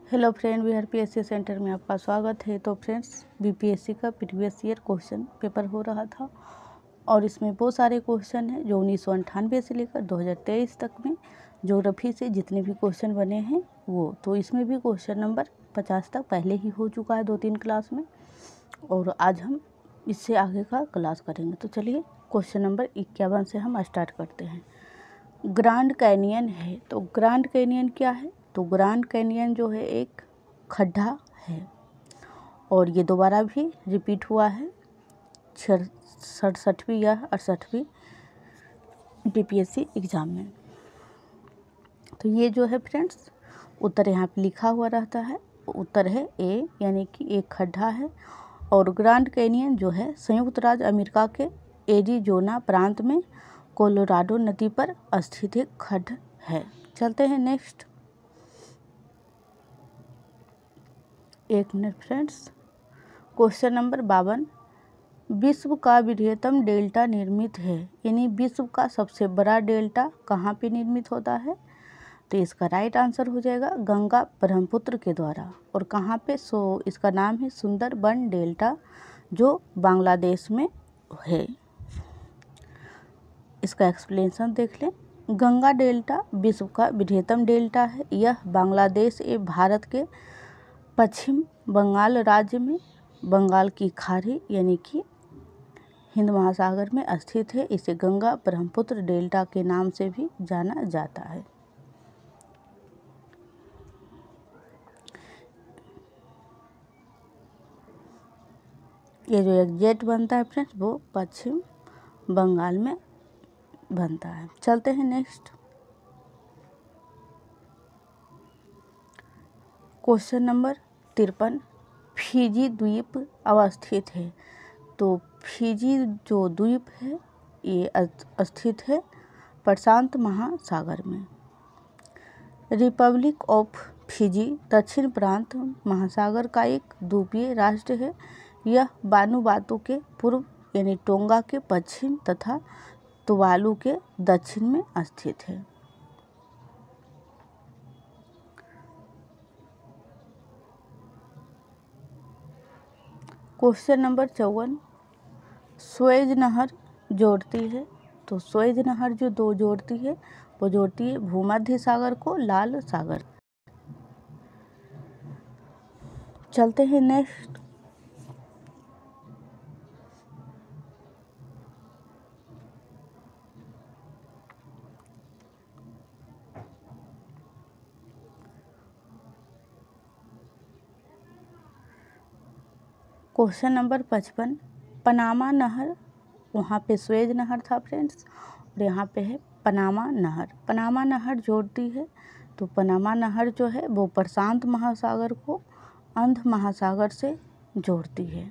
Hello friend, बीआरपीएससी centre में आपका स्वागत है। तो फ्रेंड्स, बीपीएससी का प्रीवियस ईयर क्वेश्चन पेपर हो रहा था और इसमें बहुत सारे क्वेश्चन हैं जो 1998 से लेकर 2023 तक में ज्योग्राफी से जितने भी क्वेश्चन बने हैं वो, तो इसमें भी क्वेश्चन नंबर 50 तक पहले ही हो चुका है 2-3 क्लास में, और आज हम इससे आगे का क्लास करेंगे। तो चलिए क्वेश्चन नंबर 51 से हम स्टार्ट करते हैं। ग्रैंड कैनियन है, तो ग्रैंड कैनियन क्या है? तो ग्रैंड कैनियन जो है एक खड्डा है और ये दोबारा भी रिपीट हुआ है 67वीं या 68वीं बीपीएससी एग्ज़ाम में। तो ये जो है फ्रेंड्स, उत्तर यहाँ पे लिखा हुआ रहता है। उत्तर है ए, यानी कि एक खड्डा है। और ग्रैंड कैनियन जो है संयुक्त राज्य अमेरिका के एरिज़ोना प्रांत में कोलोराडो नदी पर स्थित एक खड्ड है। चलते हैं नेक्स्ट। एक मिनट फ्रेंड्स। क्वेश्चन नंबर 52, विश्व का वृहत्तम डेल्टा निर्मित है, यानी विश्व का सबसे बड़ा डेल्टा कहाँ पे निर्मित होता है? तो इसका राइट आंसर हो जाएगा गंगा ब्रह्मपुत्र के द्वारा। और कहाँ पे? सो इसका नाम है सुंदरबन डेल्टा, जो बांग्लादेश में है। इसका एक्सप्लेनेशन देख लें। गंगा डेल्टा विश्व का वृहत्तम डेल्टा है। यह बांग्लादेश एवं भारत के पश्चिम बंगाल राज्य में बंगाल की खाड़ी यानी कि हिंद महासागर में स्थित है। इसे गंगा ब्रह्मपुत्र डेल्टा के नाम से भी जाना जाता है। ये जो एग्जैक्ट बनता है फ्रेंड्स, वो पश्चिम बंगाल में बनता है। चलते हैं नेक्स्ट। क्वेश्चन नंबर 53, फिजी द्वीप अवस्थित है। तो फिजी जो द्वीप है ये स्थित है प्रशांत महासागर में। रिपब्लिक ऑफ फिजी दक्षिण प्रशांत महासागर का एक द्वीपीय राष्ट्र है। यह वानुआतु के पूर्व यानी टोंगा के पश्चिम तथा तुवालू के दक्षिण में स्थित है। क्वेश्चन नंबर 54, स्वेज नहर जोड़ती है। तो स्वेज नहर जो जोड़ती है वो जोड़ती है भूमध्य सागर को लाल सागर। चलते हैं नेक्स्ट। क्वेश्चन नंबर 55, पनामा नहर, वहाँ पे स्वेज नहर था फ्रेंड्स और यहाँ पे है पनामा नहर। पनामा नहर जोड़ती है। तो पनामा नहर जो है वो प्रशांत महासागर को अंध महासागर से जोड़ती है।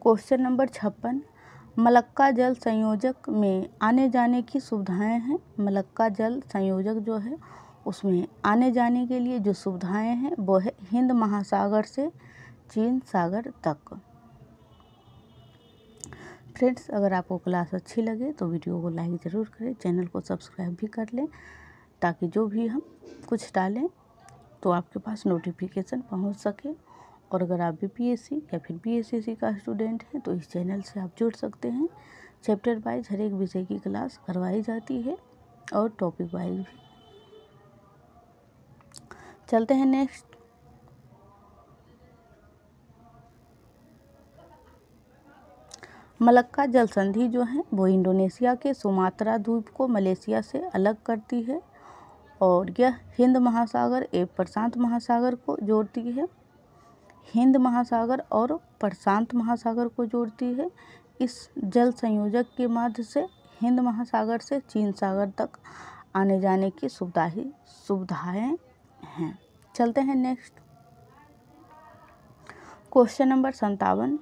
क्वेश्चन नंबर 56, मलक्का जल संयोजक में आने जाने की सुविधाएं हैं। मलक्का जल संयोजक जो है उसमें आने जाने के लिए जो सुविधाएं हैं वो है हिंद महासागर से चीन सागर तक। फ्रेंड्स, अगर आपको क्लास अच्छी लगे तो वीडियो को लाइक ज़रूर करें, चैनल को सब्सक्राइब भी कर लें ताकि जो भी हम कुछ डालें तो आपके पास नोटिफिकेशन पहुंच सके। और अगर आप बीपीएससी या फिर बीएसएससी का स्टूडेंट हैं तो इस चैनल से आप जुड़ सकते हैं। चैप्टर वाइज हर एक विषय की क्लास करवाई जाती है और टॉपिक वाइज भी। चलते हैं नेक्स्ट। मलक्का जल संधि जो है वो इंडोनेशिया के सुमात्रा द्वीप को मलेशिया से अलग करती है और यह हिंद महासागर एवं प्रशांत महासागर को जोड़ती है। हिंद महासागर और प्रशांत महासागर को जोड़ती है। इस जल संयोजक के माध्यम से हिंद महासागर से चीन सागर तक आने जाने की सुविधाएं हैं। चलते हैं नेक्स्ट। क्वेश्चन नंबर 57,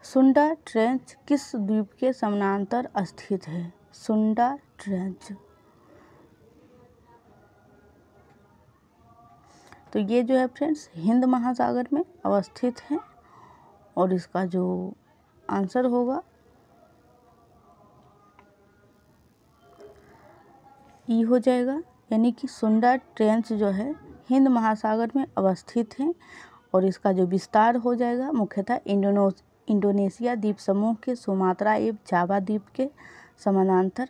सुंडा ट्रेंच किस द्वीप के समानांतर स्थित है? सुंडा ट्रेंच, तो ये जो है फ्रेंड्स हिंद महासागर में अवस्थित है और इसका जो आंसर होगा ई हो जाएगा, यानी कि सुंडा ट्रेंच जो है हिंद महासागर में अवस्थित है और इसका जो विस्तार हो जाएगा मुख्यतः इंडोनेशिया द्वीप समूह के सुमात्रा एवं जावा द्वीप के समानांतर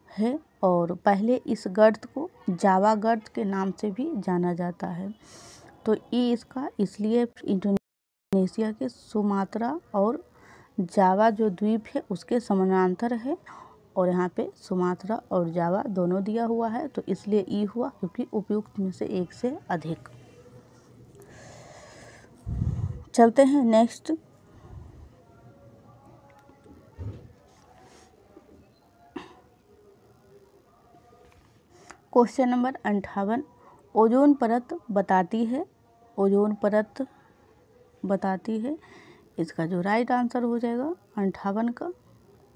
है और पहले इस गर्त को जावा गर्त के नाम से भी जाना जाता है। तो ये इसका इसलिए इंडोनेशिया के सुमात्रा और जावा जो द्वीप है उसके समानांतर है और यहाँ पे सुमात्रा और जावा दोनों दिया हुआ है, तो इसलिए ई हुआ क्योंकि उपयुक्त में से एक से अधिक। चलते हैं नेक्स्ट। क्वेश्चन नंबर 58 ओजोन परत बताती है, ओजोन परत बताती है। इसका जो राइट आंसर हो जाएगा 58 का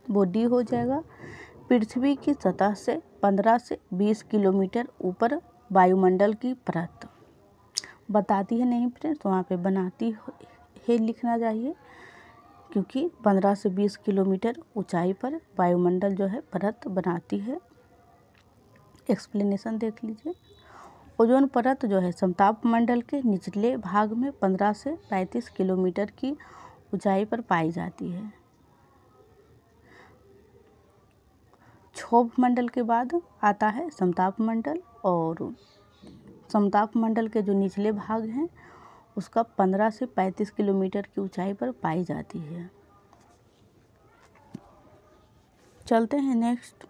वो डी हो जाएगा। पृथ्वी की सतह से 15 से 20 किलोमीटर ऊपर वायुमंडल की परत बताती है, नहीं फ्रेंड्स तो वहाँ पे बनाती है लिखना चाहिए, क्योंकि 15 से 20 किलोमीटर ऊंचाई पर वायुमंडल जो है परत बनाती है। एक्सप्लेनेशन देख लीजिए। ओजोन परत जो है समताप मंडल के निचले भाग में 15 से 35 किलोमीटर की ऊंचाई पर पाई जाती है। क्षोभ मंडल के बाद आता है समताप मंडल और समताप मंडल के जो निचले भाग हैं उसका 15 से 35 किलोमीटर की ऊंचाई पर पाई जाती है। चलते हैं नेक्स्ट।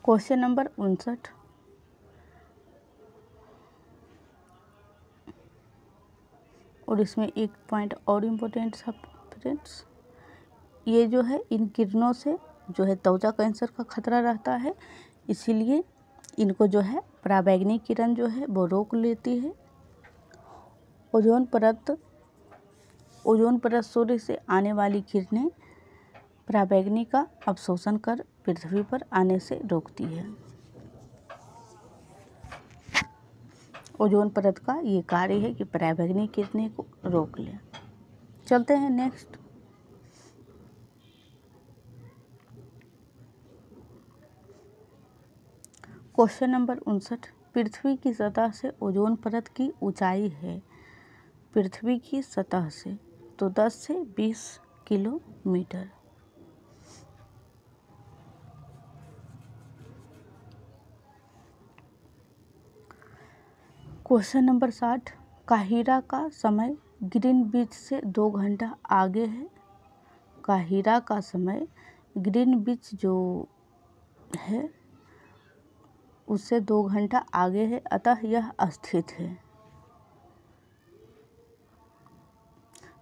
क्वेश्चन नंबर 59 और इसमें एक पॉइंट और इम्पोर्टेंट है फ्रेंड्स, ये जो है इन किरणों से जो है त्वचा कैंसर का खतरा रहता है, इसीलिए इनको जो है पराबैंगनी किरण जो है वो रोक लेती है। ओजोन परत सूर्य से आने वाली किरणें पराबैंगनी का अवशोषण कर पृथ्वी पर आने से रोकती है। ओजोन परत का ये कार्य है कि पराबैंगनी किरणें को रोक ले। चलते हैं नेक्स्ट। क्वेश्चन नंबर 59 पृथ्वी की सतह से ओजोन परत की ऊंचाई है, पृथ्वी की सतह से तो 10 से 20 किलोमीटर। क्वेश्चन नंबर 60 काहिरा का समय ग्रीनविच से 2 घंटा आगे है, काहिरा का समय ग्रीनविच जो है उससे 2 घंटा आगे है, अतः यह स्थित है।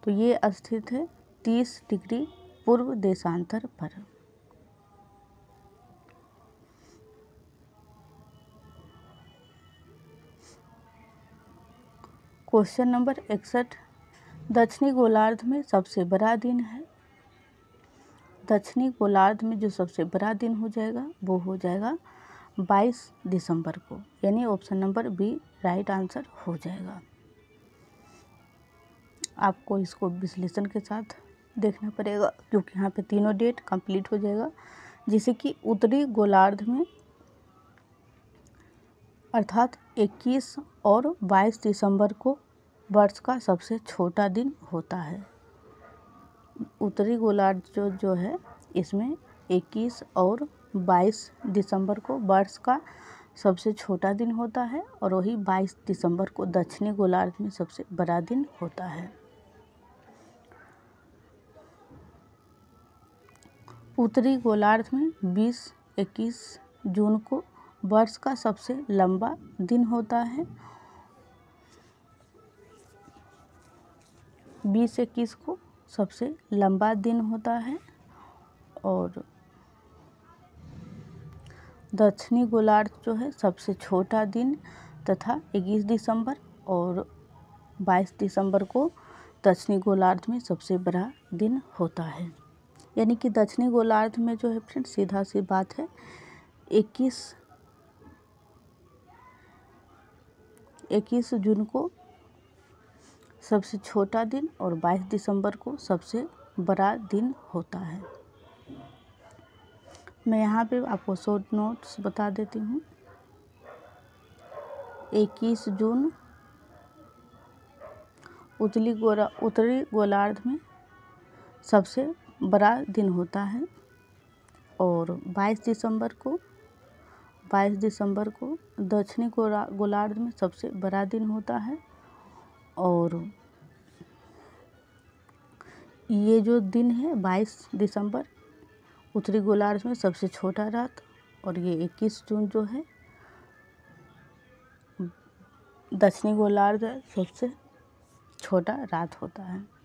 तो ये स्थित है 30 डिग्री पूर्व देशांतर पर। क्वेश्चन नंबर 61 दक्षिणी गोलार्ध में सबसे बड़ा दिन है, दक्षिणी गोलार्ध में जो सबसे बड़ा दिन हो जाएगा वो हो जाएगा 22 दिसंबर को, यानी option number B right answer हो जाएगा। आपको इसको विश्लेषण के साथ देखना पड़ेगा क्योंकि यहाँ पे तीनों डेट कंप्लीट हो जाएगा, जिसे कि उत्तरी गोलार्ध में अर्थात 21 और 22 दिसंबर को वर्ष का सबसे छोटा दिन होता है। उत्तरी गोलार्ध जो है इसमें 21 और 22 दिसंबर को वर्ष का सबसे छोटा दिन होता है और वही 22 दिसंबर को दक्षिणी गोलार्ध में सबसे बड़ा दिन होता है। उत्तरी गोलार्ध में 20-21 जून को वर्ष का सबसे लंबा दिन होता है, 20-21 को सबसे लंबा दिन होता है और दक्षिणी गोलार्ध जो है सबसे छोटा दिन तथा 21 दिसंबर और 22 दिसंबर को दक्षिणी गोलार्ध में सबसे बड़ा दिन होता है। यानी कि दक्षिणी गोलार्ध में जो है फ्रेंड सीधा सी बात है 21 जून को सबसे छोटा दिन और 22 दिसंबर को सबसे बड़ा दिन होता है। मैं यहाँ पे आपको शॉर्ट नोट्स बता देती हूँ। 21 जून उत्तरी गोलार्ध में सबसे बड़ा दिन होता है और 22 दिसंबर को दक्षिणी गोलार्ध में सबसे बड़ा दिन होता है और ये जो दिन है 22 दिसंबर उत्तरी गोलार्ध में सबसे छोटा रात और ये 21 जून जो है दक्षिणी गोलार्ध सबसे छोटा रात होता है।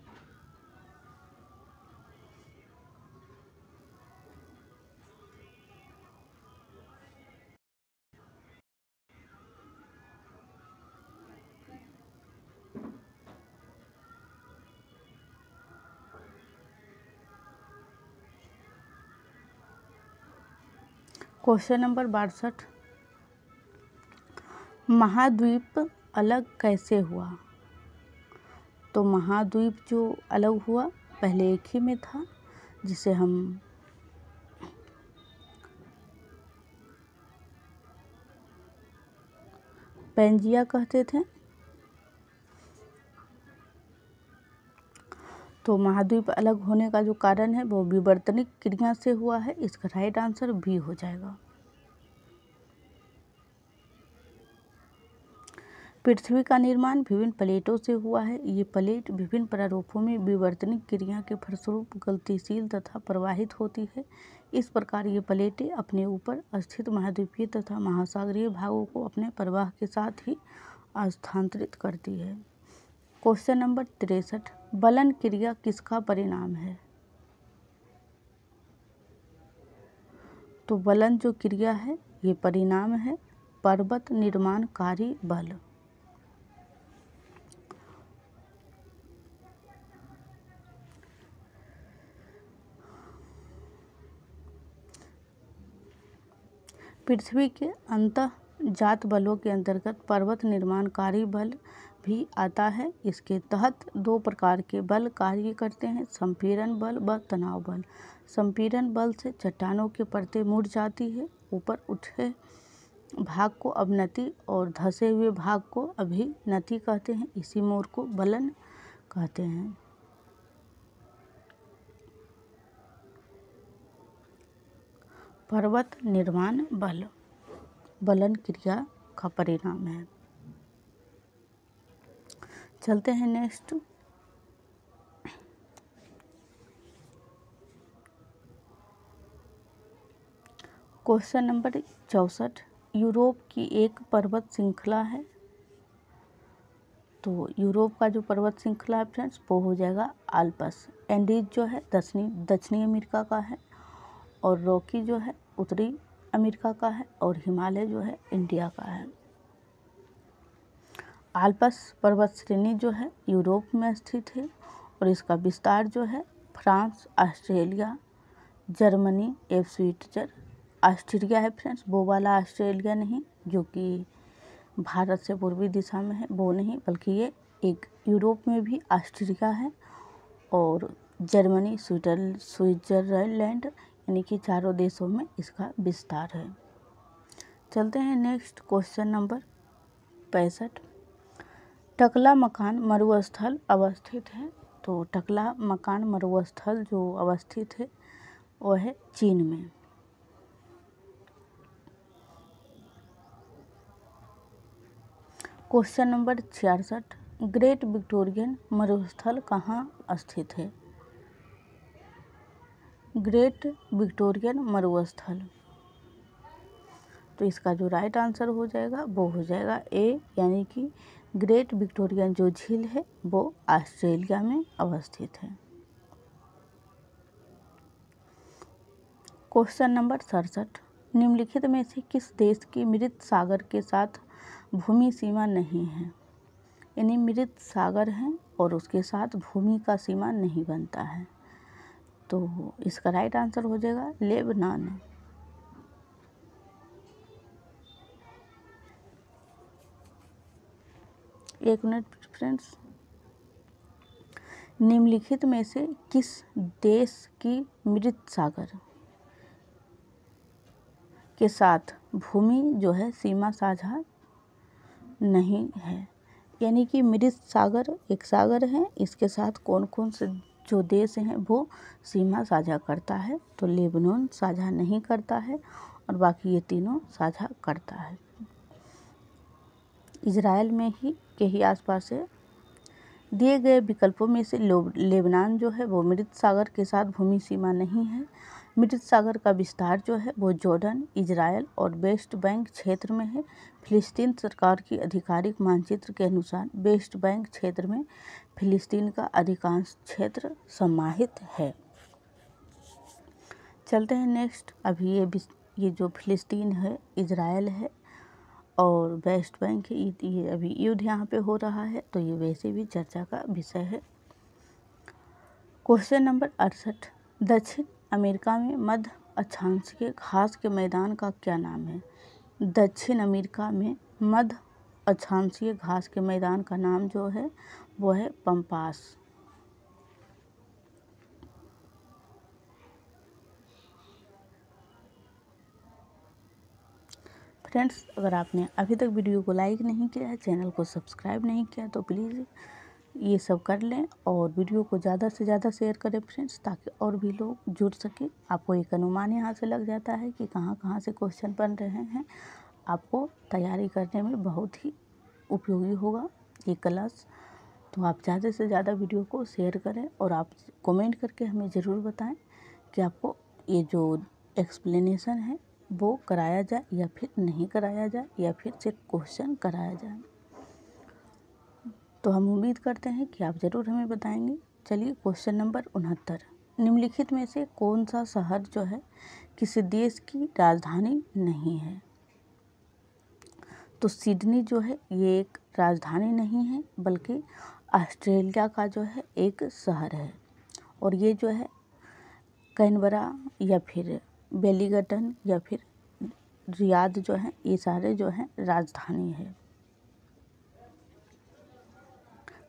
क्वेश्चन नंबर 62, महाद्वीप अलग कैसे हुआ? तो महाद्वीप जो अलग हुआ पहले एक ही में था, जिसे हम पेंजिया कहते थे। तो महाद्वीप अलग होने का जो कारण है वो विवर्तनिक क्रिया से हुआ है। इसका राइट आंसर बी हो जाएगा। पृथ्वी का निर्माण विभिन्न प्लेटों से हुआ है। ये प्लेट विभिन्न प्रारूपों में विवर्तनिक क्रिया के फलस्वरूप गतिशील तथा प्रवाहित होती है। इस प्रकार ये प्लेटें अपने ऊपर स्थित महाद्वीपीय तथा महासागरीय भागों को अपने प्रवाह के साथ ही स्थानांतरित करती है। क्वेश्चन नंबर 63, बलन क्रिया किसका परिणाम है? तो बलन जो क्रिया है ये परिणाम है पर्वत निर्माणकारी बल। पृथ्वी के अंतःजात बलों के अंतर्गत पर्वत निर्माणकारी बल भी आता है। इसके तहत दो प्रकार के बल कार्य करते हैं, संपीड़न बल व तनाव बल। संपीड़न बल से चट्टानों की परतें मुड़ जाती है। ऊपर उठे भाग को अवनति और धंसे हुए भाग को अभिनति कहते हैं। इसी मोड़ को बलन कहते हैं। पर्वत निर्माण बल बलन क्रिया का परिणाम है। चलते हैं नेक्स्ट। क्वेश्चन नंबर 64, यूरोप की एक पर्वत श्रृंखला है। तो यूरोप का जो पर्वत श्रृंखला है फ्रेंड्स वो हो जाएगा आल्प्स। एंडीज जो है दक्षिणी अमेरिका का है और रॉकी जो है उत्तरी अमेरिका का है और हिमालय जो है इंडिया का है। आल्प्स पर्वत श्रेणी जो है यूरोप में स्थित है और इसका विस्तार जो है फ्रांस, ऑस्ट्रेलिया, जर्मनी एवं स्विट्जर ऑस्ट्रिया है फ्रेंड्स। वो वाला ऑस्ट्रेलिया नहीं जो कि भारत से पूर्वी दिशा में है, वो नहीं, बल्कि ये एक यूरोप में भी ऑस्ट्रिया है और जर्मनी, स्विट्जरलैंड यानी कि चारों देशों में इसका विस्तार है। चलते हैं नेक्स्ट क्वेश्चन नंबर 65, टकला मकान मरुस्थल अवस्थित है। तो टकला मकान मरुस्थल जो अवस्थित है वो है चीन में। क्वेश्चन नंबर 66, ग्रेट विक्टोरियन मरुस्थल कहाँ स्थित है? ग्रेट विक्टोरियन मरुस्थल, तो इसका जो राइट आंसर हो जाएगा वो हो जाएगा ए, यानी कि ग्रेट विक्टोरियन जो झील है वो ऑस्ट्रेलिया में अवस्थित है। क्वेश्चन नंबर 67, निम्नलिखित में से किस देश की मृत सागर के साथ भूमि सीमा नहीं है? यानी मृत सागर है और उसके साथ भूमि का सीमा नहीं बनता है। तो इसका राइट आंसर हो जाएगा लेबनान। एक मिनट फ्रेंड्स। निम्नलिखित में से किस देश की मृत सागर के साथ भूमि जो है सीमा साझा नहीं है? यानी कि मृत सागर एक सागर है, इसके साथ कौन कौन से जो देश हैं वो सीमा साझा करता है? तो लेबनान साझा नहीं करता है और बाकी ये तीनों साझा करता है। इजराइल में के ही आसपास है। दिए गए विकल्पों में से लेबनान जो है वो मृत सागर के साथ भूमि सीमा नहीं है। मृत सागर का विस्तार जो है वो जॉर्डन, इजराइल और वेस्ट बैंक क्षेत्र में है। फिलिस्तीन सरकार की आधिकारिक मानचित्र के अनुसार वेस्ट बैंक क्षेत्र में फिलिस्तीन का अधिकांश क्षेत्र समाहित है। चलते हैं नेक्स्ट। अभी ये जो फिलिस्तीन है, इजराइल है और वेस्ट बैंक है, ये अभी युद्ध यहाँ पे हो रहा है, तो ये वैसे भी चर्चा का विषय है। क्वेश्चन नंबर 68, दक्षिण अमेरिका में मध्य अक्षांश के घास के मैदान का क्या नाम है? दक्षिण अमेरिका में मध्य अक्षांशीय घास के मैदान का नाम जो है वो है पंपास। फ्रेंड्स, अगर आपने अभी तक वीडियो को लाइक नहीं किया है, चैनल को सब्सक्राइब नहीं किया, तो प्लीज़ ये सब कर लें और वीडियो को ज़्यादा से ज़्यादा शेयर करें फ्रेंड्स, ताकि और भी लोग जुड़ सकें। आपको एक अनुमान यहाँ से लग जाता है कि कहाँ कहाँ से क्वेश्चन बन रहे हैं। आपको तैयारी करने में बहुत ही उपयोगी होगा ये क्लास। तो आप ज़्यादा से ज़्यादा वीडियो को शेयर करें और आप कमेंट करके हमें ज़रूर बताएं कि आपको ये जो एक्सप्लेनेशन है वो कराया जाए या फिर नहीं कराया जाए, या फिर सिर्फ क्वेश्चन कराया जाए। तो हम उम्मीद करते हैं कि आप ज़रूर हमें बताएंगे। चलिए क्वेश्चन नंबर 69, निम्नलिखित में से कौन सा शहर जो है किसी देश की राजधानी नहीं है? तो सिडनी जो है ये एक राजधानी नहीं है, बल्कि ऑस्ट्रेलिया का जो है एक शहर है। और ये जो है कैनबरा या फिर वेलिंगटन या फिर रियाद जो है, ये सारे जो हैं राजधानी है।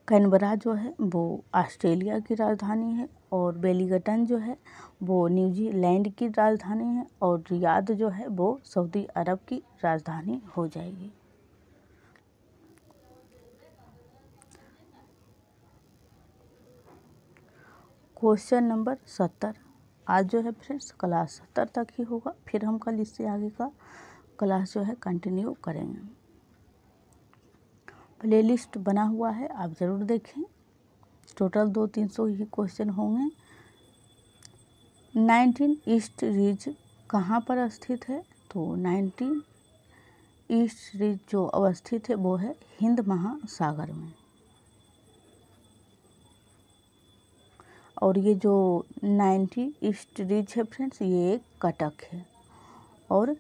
कैनबरा जो है वो ऑस्ट्रेलिया की राजधानी है और वेलिंगटन जो है वो न्यूजीलैंड की राजधानी है और रियाद जो है वो सऊदी अरब की राजधानी हो जाएगी। क्वेश्चन नंबर 70, आज जो है फ्रेंड्स क्लास 70 तक ही होगा, फिर हम कल इससे आगे का क्लास जो है कंटिन्यू करेंगे। प्लेलिस्ट बना हुआ है, आप ज़रूर देखें। टोटल 200-300 ही क्वेश्चन होंगे। 19 ईस्ट रिज कहाँ पर स्थित है? तो 19 ईस्ट रिज जो अवस्थित है वो है हिंद महासागर में। और ये जो 90 ईस्ट रिज है फ्रेंड्स, ये एक कटक है और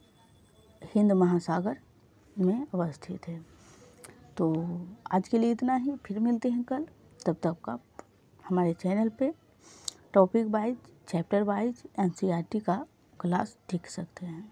हिंद महासागर में अवस्थित है। तो आज के लिए इतना ही, फिर मिलते हैं कल। तब तक आप हमारे चैनल पे topic wise, chapter wise NCERT का क्लास देख सकते हैं।